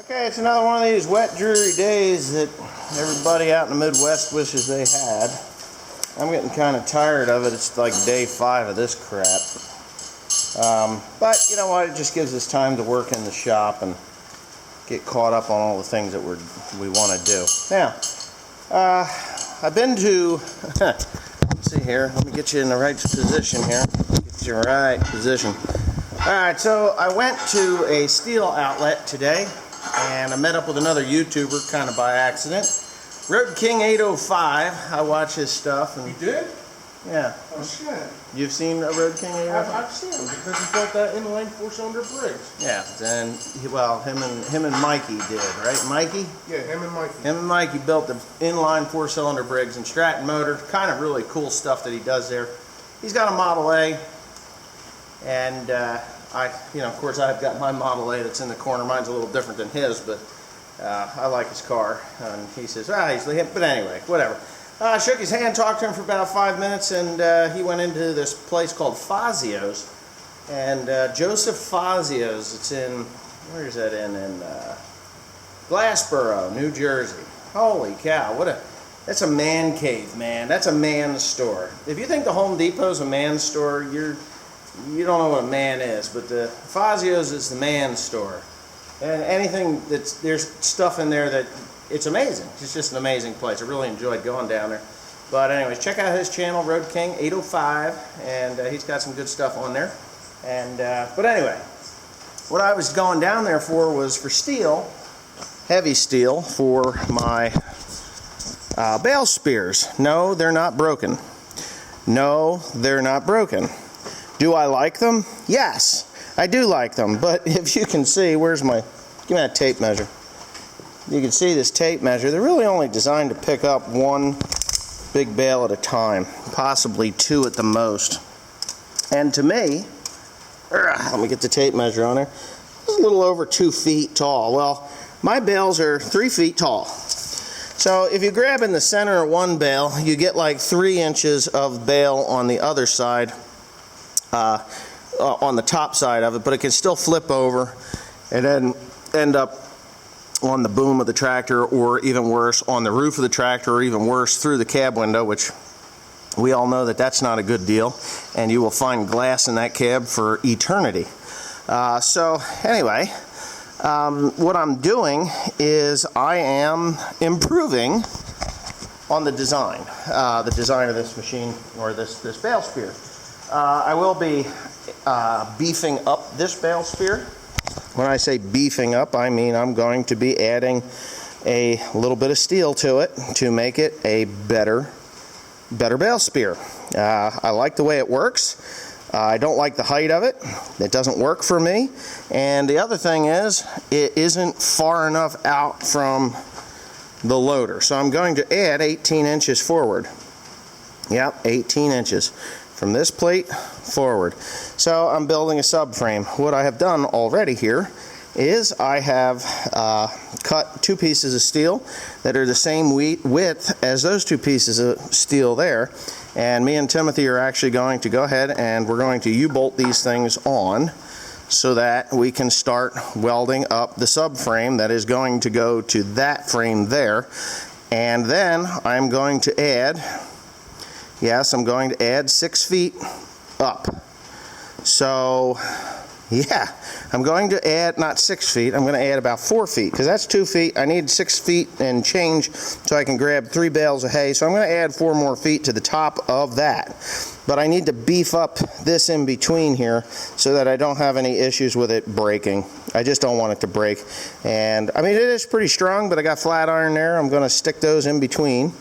Okay, it's another one of these wet, dreary days that everybody out in the Midwest wishes they had. I'm getting kind of tired of it. It's like day 5 of this crap. But you know what? It just gives us time to work in the shop and get caught up on all the things that we want to do. Now, I've been to, let's see here, let me get you in the right position here. Get you in the right position. Alright, so I went to a steel outlet today, and I met up with another YouTuber kind of by accident. Road King 805, I watch his stuff. And you did? Yeah. Oh shit. You've seen a Road King 805? I've seen him because he built that inline 4-cylinder Briggs. Yeah, and him and Mikey did, right? Mikey? Yeah, him and Mikey. Him and Mikey built the inline 4-cylinder Briggs and Stratton motor. Kind of really cool stuff that he does there. He's got a Model A, and of course I've got my Model A that's in the corner. Mine's a little different than his, but I like his car. And he says, but anyway, whatever. I shook his hand, talked to him for about 5 minutes, and he went into this place called Fazio's. And Joseph Fazio's, it's in, where is that in Glassboro, New Jersey. Holy cow, that's a man cave, man. That's a man's store. If you think the Home Depot's a man's store, you don't know what a man is, but the Fazio's is the man's store. And there's stuff in there that, it's amazing. It's just an amazing place. I really enjoyed going down there. But anyways, check out his channel, Road King 805, and he's got some good stuff on there. And but anyway, what I was going down there for was for steel, heavy steel, for my bale spears. No, they're not broken. No, they're not broken. Do I like them? Yes, I do like them. But if you can see, give me that tape measure. You can see this tape measure. They're really only designed to pick up one big bale at a time, possibly 2 at the most. And to me, let me get the tape measure on there. It's a little over 2 feet tall. Well, my bales are 3 feet tall. So if you grab in the center of one bale, you get like 3 inches of bale on the other side, on the top side of it, but it can still flip over and then end up on the boom of the tractor, or even worse, on the roof of the tractor, or even worse, through the cab window, which we all know that that's not a good deal, and you will find glass in that cab for eternity. So anyway, what I'm doing is I am improving on the design of this machine, or this bale spear. I will be beefing up this bale spear. When I say beefing up, I mean I'm going to be adding a little bit of steel to it to make it a better bale spear. I like the way it works. I don't like the height of it. It doesn't work for me. And the other thing is, it isn't far enough out from the loader. So I'm going to add 18 inches forward. Yep, 18 inches. From this plate forward. So I'm building a subframe. What I have done already here is I have cut 2 pieces of steel that are the same width as those 2 pieces of steel there. And me and Timothy are actually going to go ahead and we're going to U-bolt these things on so that we can start welding up the subframe that is going to go to that frame there. And then I'm going to add, yes, I'm going to add 6 feet up. So, yeah, I'm going to add, not 6 feet, I'm going to add about 4 feet, because that's 2 feet. I need 6 feet and change so I can grab 3 bales of hay. So I'm going to add 4 more feet to the top of that. But I need to beef up this in between here so that I don't have any issues with it breaking. I just don't want it to break. And, I mean, it is pretty strong, but I got flat iron there. I'm going to stick those in between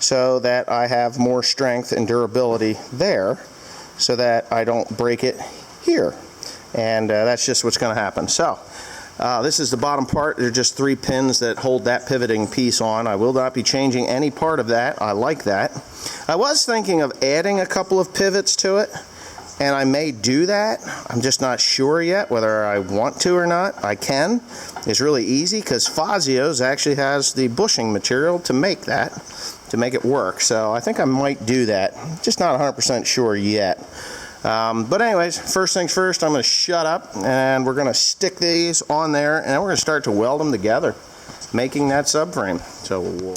so that I have more strength and durability there so that I don't break it here. And that's just what's going to happen. So this is the bottom part. There are just 3 pins that hold that pivoting piece on. I will not be changing any part of that. I like that. I was thinking of adding a couple of pivots to it, and I may do that. I'm just not sure yet whether I want to or not. I can. It's really easy because Fazio's actually has the bushing material to make that, to make it work. So I think I might do that. Just not 100% sure yet. But anyways, first things first, I'm going to shut up and we're going to stick these on there and then we're going to start to weld them together, making that subframe. So, wow.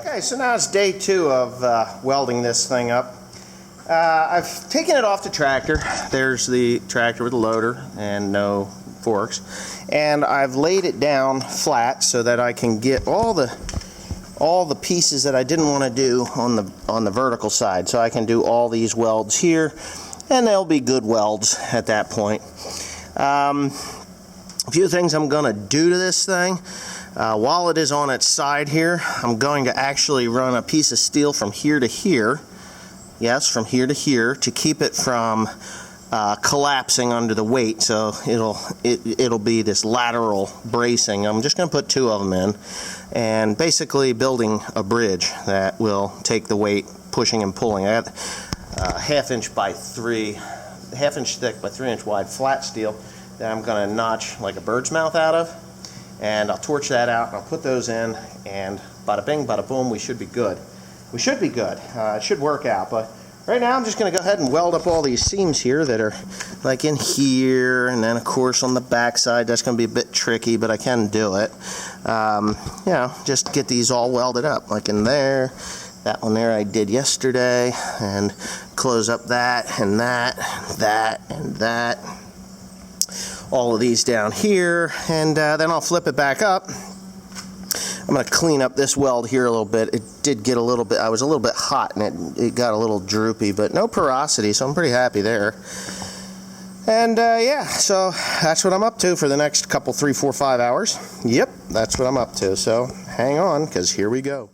Okay, so now it's day 2 of welding this thing up. I've taken it off the tractor. There's the tractor with the loader and no forks. And I've laid it down flat so that I can get all the pieces that I didn't want to do on the vertical side. So I can do all these welds here, and they'll be good welds at that point. A few things I'm going to do to this thing. While it is on its side here, I'm going to actually run a piece of steel from here to here. Yes, from here to here, to keep it from collapsing under the weight. So it'll be this lateral bracing. I'm just going to put 2 of them in, and basically building a bridge that will take the weight, pushing and pulling. I got half inch thick by 3 inch wide flat steel that I'm going to notch like a bird's mouth out of, and I'll torch that out and I'll put those in, and bada bing, bada boom, we should be good. We should be good. It should work out. But right now I'm just going to go ahead and weld up all these seams here that are like in here, and then of course on the back side. That's going to be a bit tricky, but I can do it. You know, just get these all welded up, like in there. That one there I did yesterday, and close up that and that, that and that. All of these down here, and then I'll flip it back up. I'm going to clean up this weld here a little bit. It did get a little bit, I was a little bit hot, and it got a little droopy, but no porosity, so I'm pretty happy there. And yeah, so that's what I'm up to for the next couple, 3, 4, 5 hours. Yep, that's what I'm up to, so hang on, because here we go.